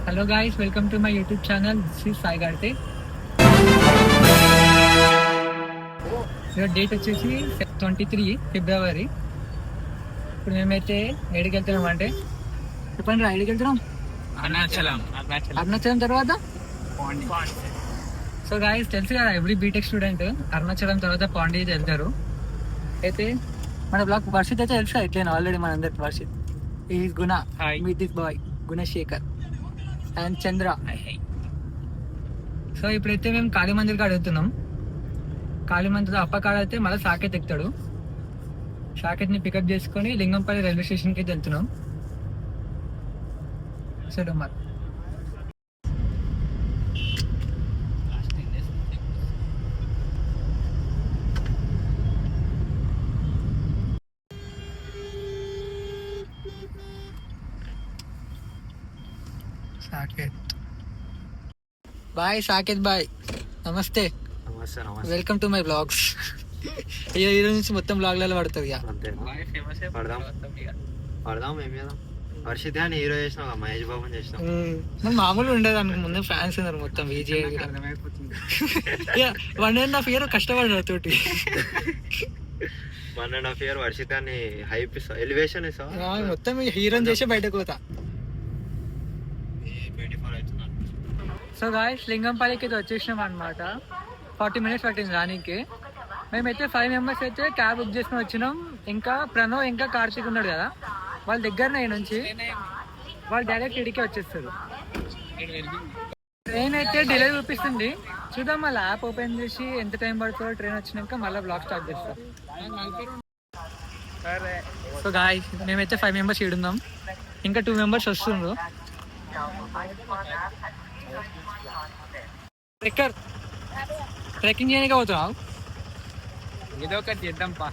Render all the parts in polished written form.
Hello guys, welcome to my YouTube channel. This is Sai Karthik. Date వచ్చేసి 23 ఫిబ్రవరి. ఇప్పుడు మేమైతే ఎక్కడికి వెళ్తున్నాం అంటే, చెప్పండి రా, ఎక్కడికి వెళ్తున్నాం? అరుణాచలం తర్వాత సో గాయ్స్, తెలుసు కదా, ఎవ్రీ బీటెక్ స్టూడెంట్ అరుణాచలం తర్వాత పాండిచేరి వెళ్తారు. అయితే మన బ్లాగ్ వర్షిత్ అయితే తెలుసు ఎట్లయినా ఆల్రెడీ మన అందరికి Varshith is Guna meet this boy Gunasekhar and Chandra. So ఇప్పుడైతే మేము కాళీ మందిర్కి అడుగుతున్నాం. కాళీ మందిర్ అప్ప కాడ అయితే మళ్ళీ సాకేత్ ఎక్కుతాడు. సాకేత్ని పికప్ చేసుకొని లింగంపల్లి రైల్వే స్టేషన్కి అయితే వెళ్తున్నాం. సరే మరి సాకేత్ బాయ్. సాకేత్ బాయ్, నమస్తే. Welcome to my blogs. ఈ రోజు నుంచి మొత్తం బ్లాగ్లలో పడుతుంది. వర్షిత్ హీరో చేసినావు, మహేష్ బాబు చేసినావు. మామూలు ఉండదు అనుకు, ముందు ఫ్యాన్స్ ఉన్నారు మొత్తం. విజయ్ 1.5 year కష్టపడ్డారు తోటి. 1.5 year వర్షిత్ హైప్ ఇస్తావు, ఎలివేషన్ ఇస్తావు, మొత్తం హీరోని చేసి బయటకు పోతా. సో గాయ్స్, లింగంపల్లికి అయితే వచ్చేసినాం అనమాట. 40 minutes పట్టింది రానికి. మేమైతే 5 members అయితే క్యాబ్ బుక్ చేసుకుని వచ్చినాం. ఇంకా ప్రణవ్ ఇంకా కార్తీక్ ఉన్నాడు కదా, వాళ్ళ దగ్గరనే నుంచి వాళ్ళు డైరెక్ట్ ఇడికే వచ్చేస్తారు. ట్రైన్ అయితే డిలే చూపిస్తుంది, చూద్దాం. మళ్ళీ యాప్ ఓపెన్ చేసి ఎంత టైం పడుతుందో ట్రైన్ వచ్చినాక మళ్ళీ బ్లాగ్ స్టార్ట్ చేస్తాం. సో గాయ్స్, మేమైతే 5 members ఈడున్నాం, ఇంకా 2 members వస్తుండ్రు. ట్రెక్కింగ్ చేయడానికి అవుతున్నావు, ఏదో ఒకటి చేద్దాం పా.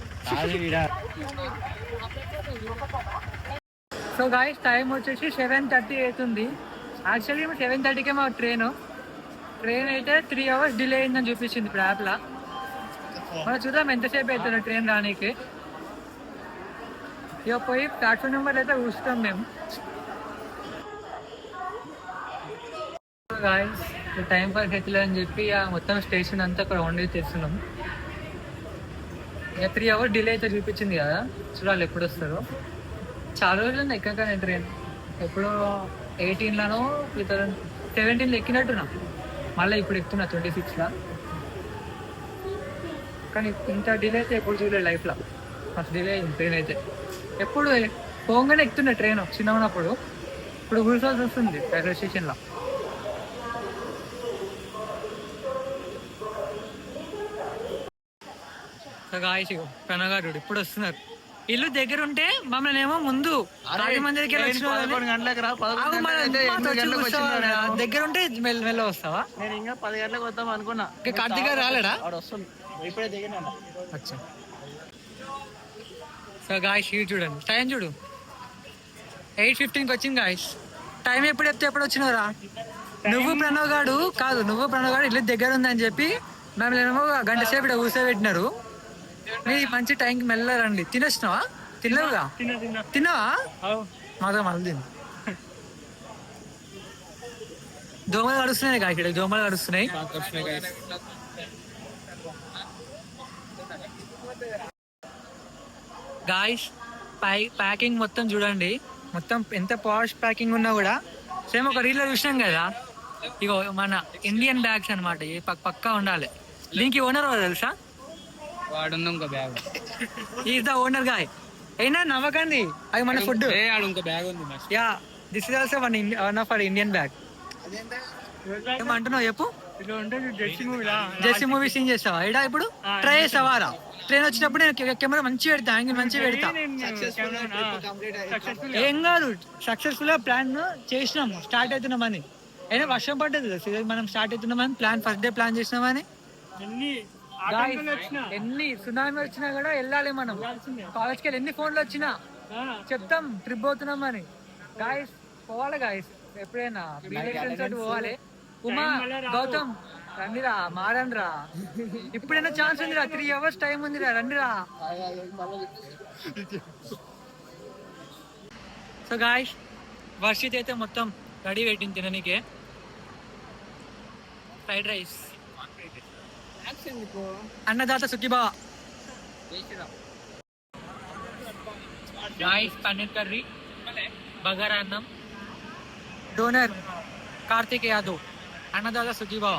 సో గాయ్స్, టైం వచ్చేసి 7:30 అవుతుంది. యాక్చువల్లీ 7:30కే మా ట్రైన్ అయితే 3 hours డిలే అయిందని చూపించింది ఇప్పుడు యాప్లా. మనం చూద్దాం ఎంతసేపు అవుతుంది ట్రైన్ రానికి. ఇక పోయి ప్లాట్ఫామ్ నెంబర్ అయితే చూస్తాం మేము. గాయ్స్, టైం పాస్ అవుతుంది అని చెప్పి మొత్తం స్టేషన్ అంతా అక్కడ వండి తెస్తున్నాం. ఇక 3 hours డిలే అయితే చూపించింది కదా, చూడాలి ఎప్పుడు వస్తారో. చాలా రోజులు ఎక్కక నేను ట్రైన్ ఎప్పుడో 18లోనో 2017లో ఎక్కినట్టున్నా, మళ్ళీ ఇప్పుడు ఎక్కుతున్నా 26లో. కానీ ఇంత డిలే అయితే ఎప్పుడు చూడలేదు లైఫ్లో. ఫస్ట్ డిలే అయింది ట్రైన్ అయితే. ఎప్పుడు పోగానే ఎక్కుతున్నా ట్రైన్ చిన్న ఉన్నప్పుడు. ఇప్పుడు కూర్చోవాల్సి వస్తుంది రైల్వే స్టేషన్లో. ప్రణగారు ఇప్పుడు వస్తున్నారు. ఇల్లు దగ్గర ఉంటే మమ్మల్ని ఏమో ముందు మందికి దగ్గర ఉంటే మెల్ల వస్తావా? నేను ఇంకా 10 గంటలకు వద్దాం అనుకున్నా. కార్తీక్ గారు రాలేడా? ఇప్పుడే దిగినా. సో గాయస్, చూడండి టైం చూడు, 8:15కి వచ్చింది గాయస్. టైం ఎప్పుడు చెప్తే ఎప్పుడు వచ్చినారా? నువ్వు ప్రణవ్ గాడు ఇల్లు దగ్గర ఉందని చెప్పి మమ్మల్ని ఏమో గంట సేపు ఇక్కడ కూర్చోబెట్టినారు. నీ మంచి టైంకి మెల్ల రండి. తినొచ్చినావా? తినలేవుగా? తిన్నావా? మాత్రం మళ్ళీ తిను. దోమలు గడుస్తున్నాయి కా, ఇక్కడ దోమలు గడుస్తున్నాయి. గాయ్స్, ప్యాకింగ్ మొత్తం చూడండి, మొత్తం ఎంత పాష్ ప్యాకింగ్ ఉన్నా కూడా సేమ్ ఒక రీల్లో చూసినాం కదా. ఇగో మన ఇండియన్ బ్యాగ్స్ అనమాట, పక్కా ఉండాలి. దీనికి ఓనర్ తెలుసా? వాడుంది ఇంకో bag. Is the owner guy. అయినా నవ్వకండి, అది మన ఫుడ్. ఇంకో బ్యాగ్ ఉంది. Yeah, this is also one of our Indian bag. ఏమంటున్నావు చెప్పు? జెర్సీ మూవీ సీన్ చేస్తావా ఇడా? ఇప్పుడు ట్రై చేస్తావారా? ట్రైన్ వచ్చినప్పుడు నేను కెమెరా మంచిగా పెడతా, యాంగిల్ మంచిగా పెడతా. ఏం కాదు, సక్సెస్ఫుల్ గా ప్లాన్ చేసినాము, స్టార్ట్ అవుతున్నామని. అయినా వర్షం పడ్డది కదా, మనం స్టార్ట్ అవుతున్నామని ప్లాన్, ఫస్ట్ డే ప్లాన్ చేసినామని. ఎన్ని సునామీ వచ్చినా కూడా వెళ్ళాలి మనం. కాలేజ్కి వెళ్ళి ఎన్ని ఫోన్లు వచ్చినా చెప్తాం ట్రిప్ పోతున్నామని. గాయస్ పోవాలి గాయస్, ఎప్పుడైనా పోవాలి. ఉమా, గౌతమ్ రండిరా, మారండిరా, ఇప్పుడైనా ఛాన్స్ ఉందిరా, 3 hours టైం ఉందిరా, రండిరా. సో గాయస్, వర్షిత్ అయితే మొత్తం రెడీ పెట్టింది తిననీకే ఫ్రైడ్ రైస్. అన్నదాత సుఖీబావ. రైస్, పన్నీర్ కర్రీ, బగారా అన్నం. డోనర్ కార్తిక్ యాదవ్. అన్నదాత సుఖీబావ.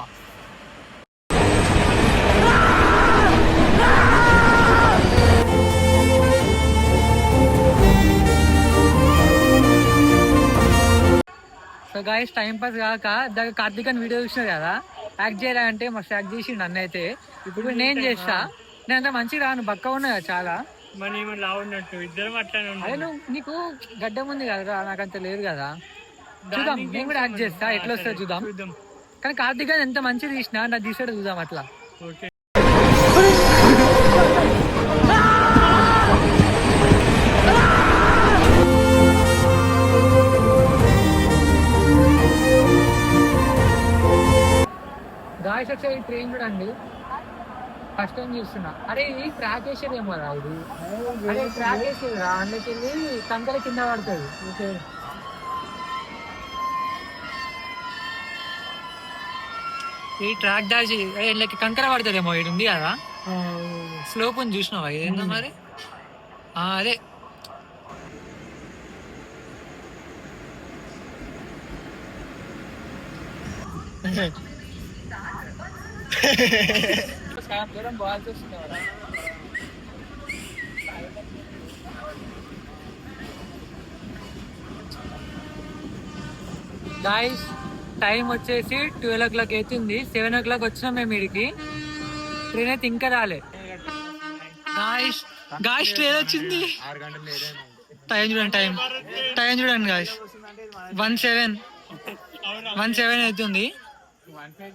సో గాయస్ టైం పాస్ కాక దాకా కార్తీక్ అని వీడియో చూసినారు కదా, యాక్ట్ చేయాలంటే మస్తు యాక్ట్ చేసిండు అన్న అయితే. ఇప్పుడు నేను చేస్తా. నేను అంత మంచిగా రాను, బక్క ఉన్నా కదా చాలా. అదే నువ్వు నీకు గడ్డం ఉంది కదా, నాకు అంత లేదు కదా. చూద్దాం, నేను కూడా యాక్ట్ చేస్తా, ఎట్లా వస్తుందో చూద్దాం. కానీ కార్తీక్ అని ఎంత మంచిగా తీసినా నాకు తీసాడు, చూద్దాం అట్లా. గాయస్ వచ్చే ట్రైన్ చూడండి, ఫస్ట్ టైం చూస్తున్నా. అరే ఇది ట్రాక్ వేసేదేమో రా, ఇది అరే ట్రాక్ వేసేది రా, అందులోకి వెళ్ళి కంకర కింద పడుతుంది. ఓకే ఈ ట్రాక్ దాచి వీళ్ళకి కంకర పడుతుందేమో, ఇది ఉంది కదా స్లోప్ ఉంది, చూసినావా ఇదేందో మరి. అదే గాయస్ టైం వచ్చేసి 12 o'clock అవుతుంది. 7 o'clock వచ్చినాం మేము ఇడికి. ట్రైన్ అయితే ఇంకా రాలే. గాయస్ గాయస్ ట్రైన్ వచ్చింది. టైం చూడండి, టైం చూడండి గాయస్. 1:07 అవుతుంది.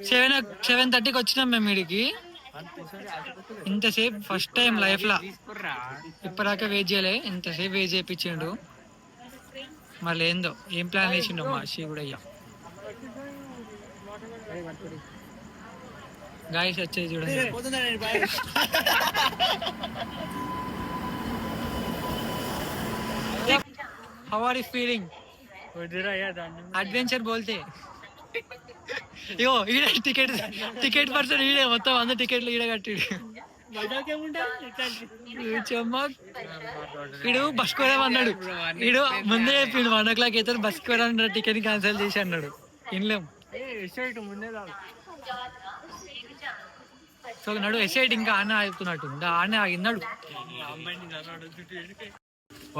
7:30కి వచ్చినాం మేము ఇడికి. ఇంతసేపు ఫస్ట్ టైం లైఫ్ లా ఇప్పటిదాకా వెయిట్ చేయలే, ఇంతసేపు వెయిట్ చేయించిండు. మళ్ళీ ఏందో ఏం ప్లాన్ వేసిండు మా కూడా అయ్యా. గాయస్ వచ్చేది చూడండి. How are you feeling? Adventure బోల్తే ఇగో ఈడ టికెట్ పర్సన్ ఈడే, మొత్తం 100 టికెట్లు ఈడ కట్టి. వీడు బస్ కోదాం అన్నాడు. వీడు ముందే చెప్పిండు 1 o'clock అయితే బస్ కోదాం, టికెట్ క్యాన్సిల్ చేసి అన్నాడు. ఇన్లేం సో నడు ఎసైడ్ ఇంకా ఆనే ఆగుతున్నట్టు, ఆనే ఆగిన్నాడు.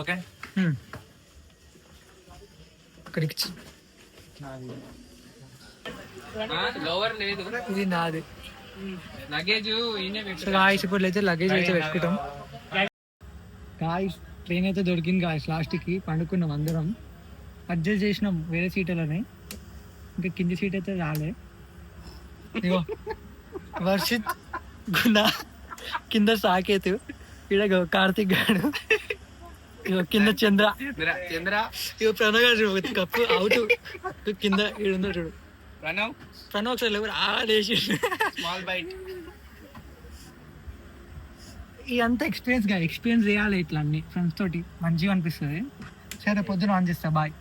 ఓకే ఇది నాది లగేజ్. గాయస్ ఇప్పుడు అయితే లగేజ్ అయితే పెట్టుకుంటాం. గాయస్ ట్రైన్ అయితే దొరికింది గాయస్. లాస్ట్ కి పండుకున్నాం అందరం, అడ్జస్ట్ చేసినాం వేరే సీట్లని. ఇంకా కింది సీట్ అయితే రాలే. ఇగో వర్షిత్, గున్నా, కింద సాకేతు, ఇక్కడ కార్తిక్ గాడు, ఇగో కింద చంద్ర, ఇగో ప్రణవ్ గారు కప్పు అవుట్ కింద ఈడుందో చూడు. ప్రణవ్ ఒకసారి ఎవరు ఆడేసి ఇదంతా ఎక్స్పీరియన్స్ చేయాలి ఇట్లా అన్ని ఫ్రెండ్స్ తోటి, మంచిగా అనిపిస్తుంది. సరే పొద్దున ఆన్ చేస్తా, బాయ్.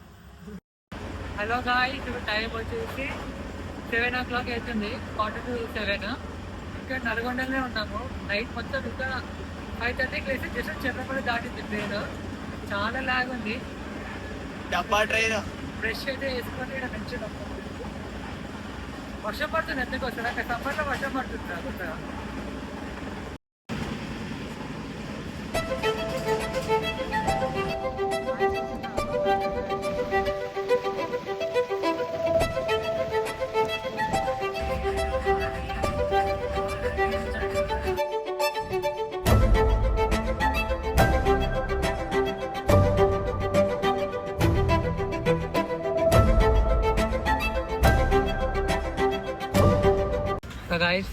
హలో గాయ్, ఇప్పుడు టైం వచ్చేసి 7 o'clock అవుతుంది, 6:45. ఇక్కడ నల్గొండలోనే ఉన్నాము. నైట్ మొత్తం ఇంకా 5:30కి లేసి జస్ట్ చెన్నపల్లి దాటింది ట్రైన్. చాలా లాగ్ ఉంది. డబ్బా ట్రైన్ ఫ్రెష్ అయితే వేసుకొని ఇక్కడ పెంచడం. వర్షం పడుతుంది, ఎందుకు వస్తుంది అక్కడ సమ్మర్లో వర్షం పడుతుంది కొత్తగా. గాయస్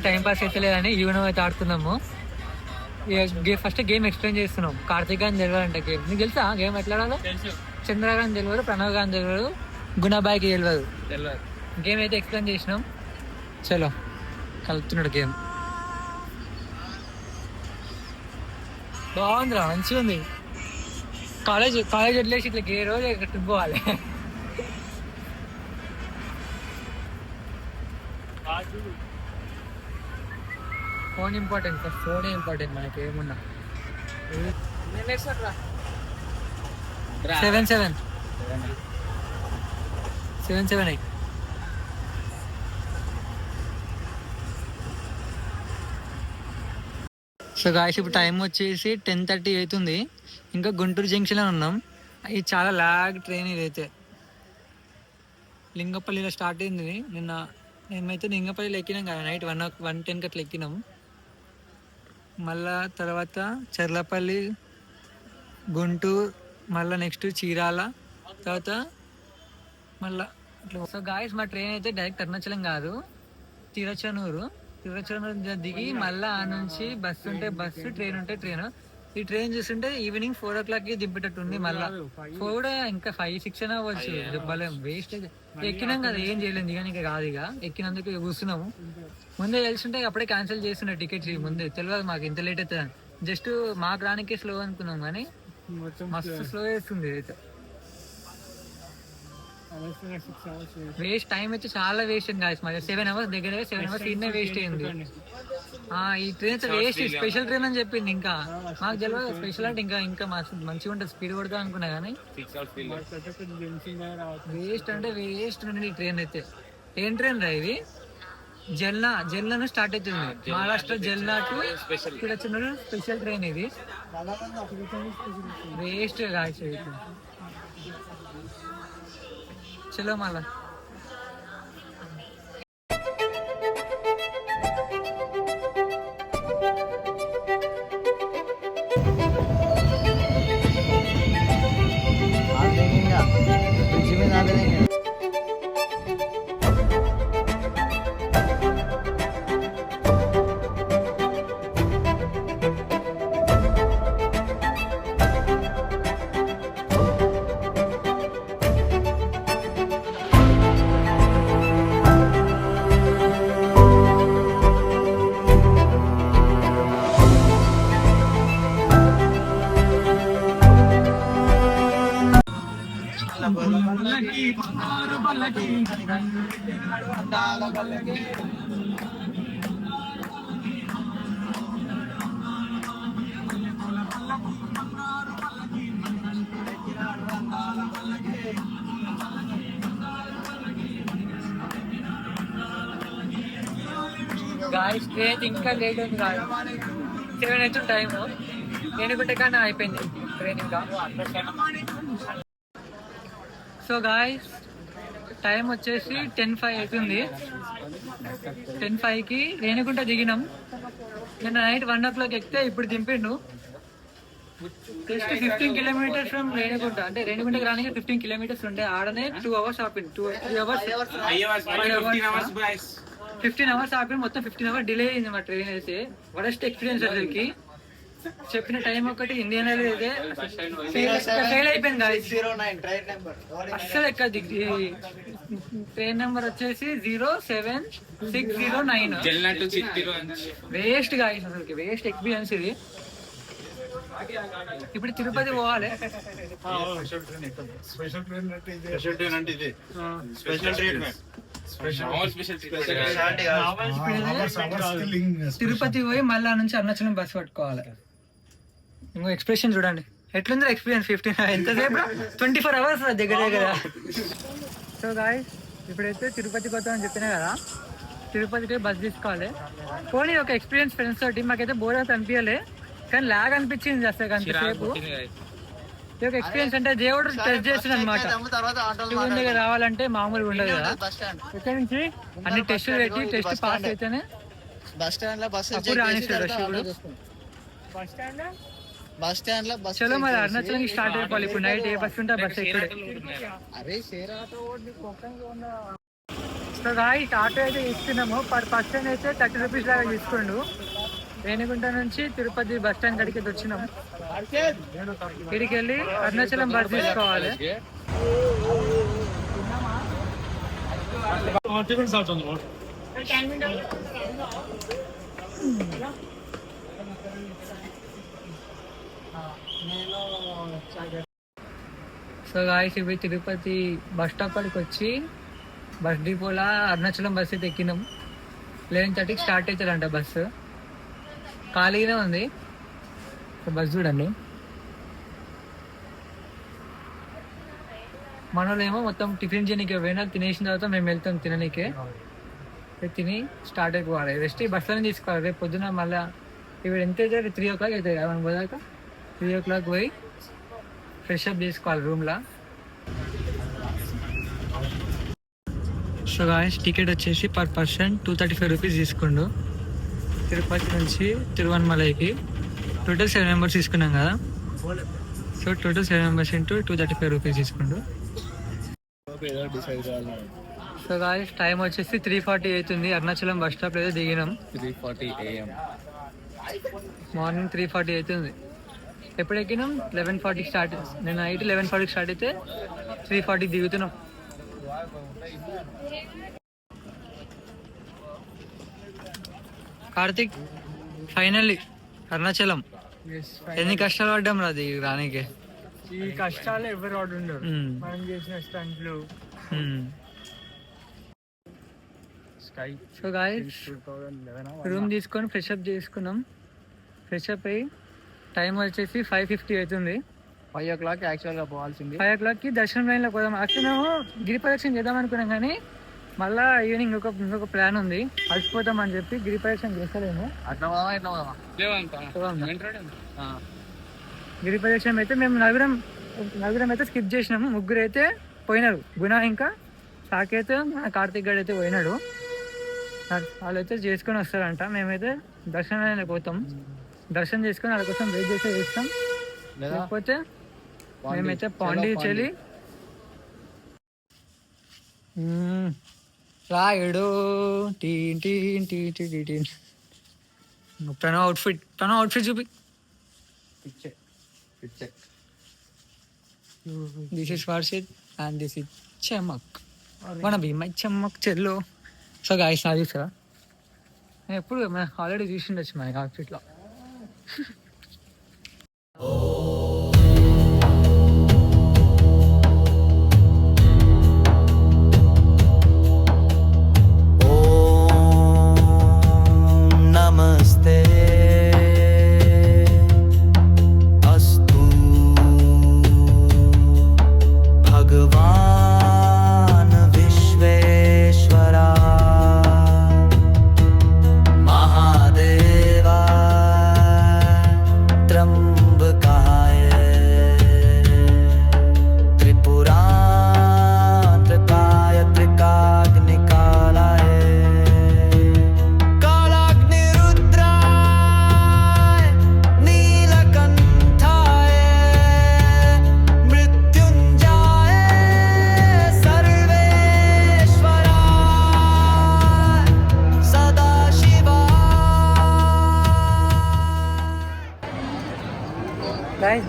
టైం పాస్ అయితే లేదని యూనో అయితే ఆడుతున్నాము. ఫస్ట్ గేమ్ ఎక్స్ప్లెయిన్ చేస్తున్నాం. కార్తిక్ గాని తెలియదంటే గేమ్ నీకు తెలుసా? గేమ్ ఎట్లా ఆడాలో? చంద్ర గాని తెలియదు, ప్రణవ్ గాని తెలియదు, గుణబాయికి తెలియదు. గేమ్ అయితే ఎక్స్ప్లెయిన్ చేసినాం. చలో కలుపుతున్నాడు గేమ్. బాగుందిరా, మంచిగా ఉంది. కాలేజ్ వదిలేసి ఇట్లా రోజు ట్రిప్ పోవాలి. ఫోన్ ఇంపార్టెంట్, ఫస్ట్ ఫోనే ఇంపార్టెంట్ మనకి ఏమున్నా. 778. సో గాయస్ ఇప్పుడు టైం వచ్చేసి 10:30 అవుతుంది. ఇంకా గుంటూరు జంక్షన్లో ఉన్నాం. ఇది చాలా లాగ్ ట్రైన్. ఇదైతే లింగపల్లిలో స్టార్ట్ అయింది నిన్న. మేమైతే లింగపల్లిలో ఎక్కినాం కదా, నైట్ 1:10 అట్లా ఎక్కినాం. మళ్ళా తర్వాత చర్లపల్లి, గుంటూరు, మళ్ళీ నెక్స్ట్ చీరాల, తర్వాత మళ్ళా అట్లా. సో గాయస్ మా ట్రైన్ అయితే డైరెక్ట్ అరుణాచలం కాదు, తిరుచనూరు దిగి మళ్ళీ ఆ నుంచి బస్సు ఉంటే బస్సు, ట్రైన్ ఉంటే ట్రైన్. ఈ ట్రైన్ చూస్తుంటే ఈవినింగ్ 4 o'clock దింపేటట్టు ఉంది. మళ్ళీ 4 కూడా ఇంకా 5-6 అయినా అవ్వచ్చు. చెప్పలేం, వేస్ట్ అయితే. ఎక్కినాం కదా, ఏం చేయలేదు. ఇక ఇంకా కాదు, ఇక ఎక్కినందుకు కూర్చున్నాము. ముందే తెలుసుంటే అప్పుడే క్యాన్సిల్ చేస్తున్నా టికెట్స్. ముందే తెలియదు మాకు ఇంత లేట్ అవుతుంది. జస్ట్ మాకు రానికే స్లో అనుకున్నాం, కానీ మస్తు స్లో చేస్తుంది అయితే. వేస్ట్ టైం అయితే చాలా వేస్ట్ అయింది గాయస్. మరి 7 hours దగ్గర 7 hours ఇన్నే వేస్ట్ అయింది. ఈ ట్రైన్ అయితే వేస్ట్. స్పెషల్ ట్రైన్ అని చెప్పింది. ఇంకా మాకు తెలియదు స్పెషల్ అంటే ఇంకా మంచిగా ఉంటుంది, స్పీడ్ కొడతా అనుకున్నా. కానీ వేస్ట్ అంటే వేస్ట్ నుండి ఈ ట్రైన్ అయితే. ఏం ట్రైన్ రా ఇది? జల్నా స్టార్ట్ అవుతుంది. మహారాష్ట్ర జల్నా టు ఇక్కడ చిన్న స్పెషల్ ట్రైన్ ఇది. Waste guys. చలో మళ్ళా. గాయస్ ట్రైన్ ఇంకా లేట్ ఉంది కాదు, 7 అవుతుంది టైం. నేను గుట్టే కానీ అయిపోయింది ట్రైన్ ఇంకా. సో గాయస్ టైం వచ్చేసి 10:05 అవుతుంది. 10:05కి రేణిగుంట దిగినాం. నిన్న నైట్ 1 o'clock ఎక్కితే ఇప్పుడు దింపిండు. Just 15 kilometers from Renigunta. అంటే రేణిగుంటకి రానికి 15 kilometers ఉండే. ఆడనే 2 hours ఆపిండు. 3 hours 15 hours ఆపిండు. మొత్తం 15 hours డిలే అయింది మా ట్రైన్ అయితే. వరస్ట్ ఎక్స్పీరియన్స్ అసలుకి. చెప్పిన టైం ఒకటి, ఇండియన్ రైల్వే అయితే ఫెయిల్ అయిపోయింది గాయస్. అస్సలు ఎక్కది. ట్రైన్ నెంబర్ వచ్చేసి 07609. వేస్ట్ గాయస్, అసలుకి వేస్ట్ ఎక్స్పీరియన్స్ ఇది. ఇప్పుడు తిరుపతి పోవాలి. తిరుపతి పోయి మళ్ళీ నుంచి అరుణాచలం బస్ పట్టుకోవాలి. ఇంకో ఎక్స్ప్రెషన్ చూడండి ఎట్లుందో ఎక్స్పీరియన్స్. 15 ఎంతసేపు 24 hours దగ్గర. సో గాయస్ ఇప్పుడైతే తిరుపతికి వద్దామని చెప్పినా కదా, తిరుపతికి బస్ తీసుకోవాలి. పోనీ ఒక ఎక్స్పీరియన్స్ ఫ్రెండ్స్ తోటి. మాకైతే బోర్ అయితే అనిపించలే, కానీ లాగ్ అనిపించింది అసలు అంతసేపు. ఈ యొక్క ఎక్స్పీరియన్స్ అంటే దేవుడు టెస్ట్ చేస్తుంది అనమాట. శివుని దగ్గర రావాలంటే మామూలుగా ఉండదు కదా. ఇక్కడ నుంచి అన్ని టెస్టులు పెట్టి టెస్ట్ పాస్ అయితేనే అప్పుడు రాణిస్తాడు శివుడు. చలో మరి అరుణాచలానికి స్టార్ట్ అయిపోవాలి. ఇప్పుడు నైట్ ఏ బస్ ఉంటే బస్ ఇక్కడే. సో గాయస్ ఆటో అయితే ఇస్తున్నాము. పర్ పర్సన్ అయితే 30 rupees లాగా తీసుకోండు. రేణిగుంట నుంచి తిరుపతి బస్ స్టాండ్ కాడికి వచ్చినాం. ఇక్కడికి వెళ్ళి అరుణాచలం బస్ తీసుకోవాలి. సో గాయస్ ఇవి తిరుపతి బస్ స్టాప్ కాడికి వచ్చి బస్ డిపోలా అరుణాచలం బస్ అయితే ఎక్కినాం. 11:30కి స్టార్ట్ అవుతుందంట బస్సు. ఖాళీగానే ఉంది బస్ చూడండి. మనోళ్ళేమో మొత్తం టిఫిన్ చేయడానికి పోయినా తినేసిన తర్వాత మేము వెళ్తాం తిననీకే. తిని స్టార్ట్ అయిపోవాలి. రెస్ట్ ఈ బస్సులోనే తీసుకోవాలి. రేపు పొద్దున మళ్ళీ ఇప్పుడు ఎంత అవుతుంది 3 o'clock అవుతుంది కదా మనం పోదాక. 3 o'clock పోయి ఫ్రెష్ అప్ చేసుకోవాలి రూమ్లో. సో గాయ్స్ టికెట్ వచ్చేసి పర్ పర్సన్ 235 రూపీస్ తీసుకుండు తిరుపతి నుంచి తిరువన్మలైకి. టోటల్ 7 members తీసుకున్నాం కదా. So total 7 members into 235 rupees తీసుకుండు. సో గాయ్స్ టైం వచ్చేసి 3:40 అవుతుంది. అరుణాచలం బస్ స్టాప్ అయితే దిగినాం. 3:40 AM. మార్నింగ్ 3:40 అవుతుంది. ఎప్పుడు ఎక్కినాం 11:40 స్టార్ట్. నేను నైట్ 11:40 స్టార్ట్ అయితే 3:40 దిగుతున్నాం. కార్తిక్ ఫైనల్లీ అరుణాచలం. ఎన్ని కష్టాలు పడ్డాం రా అది రానికి. ఈ కష్టాలు ఎవరు వాడుండరు. మనం చేసిన స్టంట్లు. సో గాయ్స్ రూమ్ తీసుకొని ఫ్రెష్ అప్ చేసుకున్నాం. ఫ్రెష్ అప్ అయ్యి టైం వచ్చేసి 5:50 అవుతుంది. 5 o'clock యాక్చువల్గా పోవాల్సింది. 5 o'clockకి దర్శనం లైన్లో పోదాం. యాక్చువల్గా గిరి ప్రదక్షిణ చేద్దాం అనుకున్నాం కానీ మళ్ళీ ఈవినింగ్ ఇంకొక ప్లాన్ ఉంది. అలసిపోతాం అని చెప్పి గిరి ప్రదక్షిణ చేస్తలేము. అట్లా పోదామా ఇట్లా పోదామా? గిరి ప్రదక్షిణ అయితే మేము నలుగురం అయితే స్కిప్ చేసినాము. 3 అయితే పోయినారు. గుణ ఇంకా సాకేత్ కార్తిక్ గడ్ అయితే పోయినాడు. వాళ్ళు అయితే చేసుకొని వస్తారంట. మేమైతే దర్శనం పోతాం. దర్శనం చేసుకొని వాళ్ళ కోసం వెయిట్ చేస్తే చేస్తాం. లేకపోతే మేమైతే పాండిచేరి రాయుడు టీన్ టీన్ టీన్ టీన్ టీన్. ప్రణవ్ అవుట్ఫిట్ చూపి. This is Varshith and this is Chamak. మన బి మై చమక్ చెల్లు. సో గాయ్స్ నాది సార్ నేను ఎప్పుడు ఆల్రెడీ చూసిండొచ్చు మన అవుట్ఫిట్లో.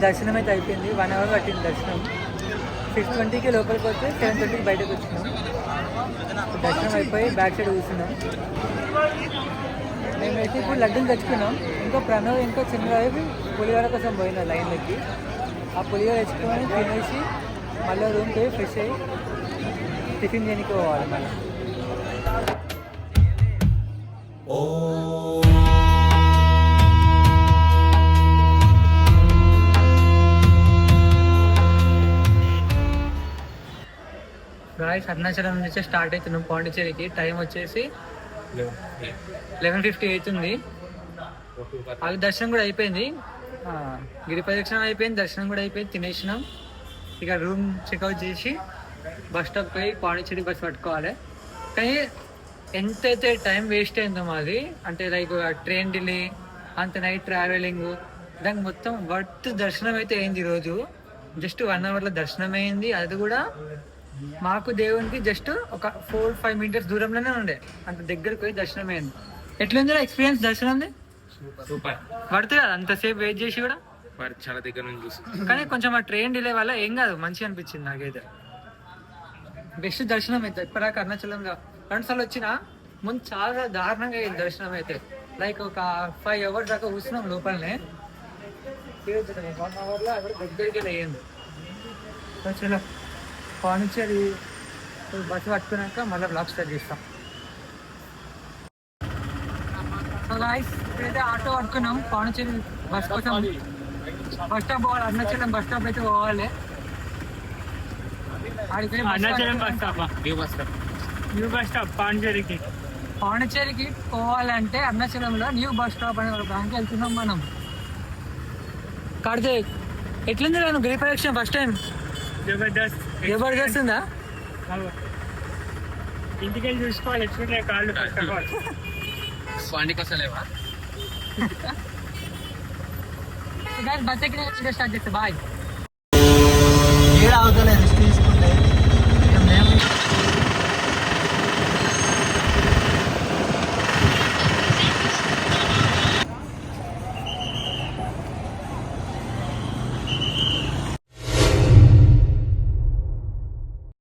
దర్శనం అయితే అయిపోయింది. 1 hour పట్టింది దర్శనం. 6:20కి లోపలికి వస్తే 7:30కి బయటకు వచ్చినాం. దర్శనం అయిపోయి బ్యాక్ సైడ్ కూర్చున్నాం. మేమైతే ఇప్పుడు లడ్డూలు తెచ్చుకున్నాం. ఇంకా ప్రణవ్ ఇంకా చంద్రబాబు పులిహోర కోసం పోయిన లైన్లకి. ఆ పులిహోర తెచ్చుకొని తినేసి మళ్ళీ రూమ్ పోయి ఫ్రెష్ అయ్యి టిఫిన్ చేయడానికి పోవాలి మళ్ళీ. గాయ్స్ అరుణాచలం నుంచి స్టార్ట్ అవుతున్నాం పాండిచేరికి. టైం వచ్చేసి 11:50 అవుతుంది. వాళ్ళ దర్శనం కూడా అయిపోయింది. గిరి ప్రదక్షిణం అయిపోయింది. దర్శనం కూడా అయిపోయింది. తినేసినాం. ఇక రూమ్ చెక్అవుట్ చేసి బస్ స్టాప్ పోయి పాండిచేరి బస్ పట్టుకోవాలి. కానీ ఎంతైతే టైం వేస్ట్ అయిందో మాది అంటే లైక్ ట్రైన్ డిలే అంత నైట్ ట్రావెలింగ్ దానికి మొత్తం వర్త్ దర్శనం అయితే అయింది. ఈరోజు జస్ట్ 1 hourలో దర్శనం అయింది. అది కూడా మాకు దేవునికి జస్ట్ ఒక 4-5 meters దూరంలోనే ఉండే. అంత దగ్గరకు పోయి దర్శనం అయింది. ఎట్లుంది ఎక్స్పీరియన్స్ దర్శనం? సూపర్. పడుతుంది కదా అంతసేపు వెయిట్ చేసి కూడా. చాలా దగ్గర నుంచి చూసి కానీ కొంచెం ఆ ట్రైన్ డిలే వల్ల ఏం కాదు, మంచిగా అనిపించింది నాకైతే. బెస్ట్ దర్శనం అయితే ఇప్పటిదాకా అరుణాచలంలో 2 సార్లు వచ్చినా. ముందు చాలా దారుణంగా అయింది దర్శనం అయితే. లైక్ ఒక 5 hours దాకా కూర్చున్నాం లోపలనే. 1 hourలో అక్కడ దగ్గరికి అయ్యింది. చలో పాండిచేరి బస్సు పట్టుకున్నాక మళ్ళీ బ్లాగ్ స్టార్ట్ చేస్తాం. గాయస్ ఇప్పుడైతే ఆటో పట్టుకున్నాం పాండిచేరి బస్ కోసం. బస్ స్టాప్ పోవాలి, అరుణాచలం బస్ స్టాప్ అయితే పోవాలి. Arunachalam bus stop, new bus stop పాండిచేరికి. పాండిచేరికి పోవాలంటే అరుణాచలంలో న్యూ బస్ స్టాప్ అనే ఒక బ్యాంక్ వెళ్తున్నాం మనం. కార్తీక్ ఎట్లుంది నేను గిరి ప్రదక్షిణ ఫస్ట్ టైం? జబర్దస్త్. జబర్దస్త్ ఉందా? ఇంటికి వెళ్ళి చూసుకోవాలి ఎట్లుంటే కాళ్ళు పట్టుకోవాలి. బస్ ఎక్కిన స్టార్ట్ చేస్తే బాయ్. ఏడు అవుతలేదు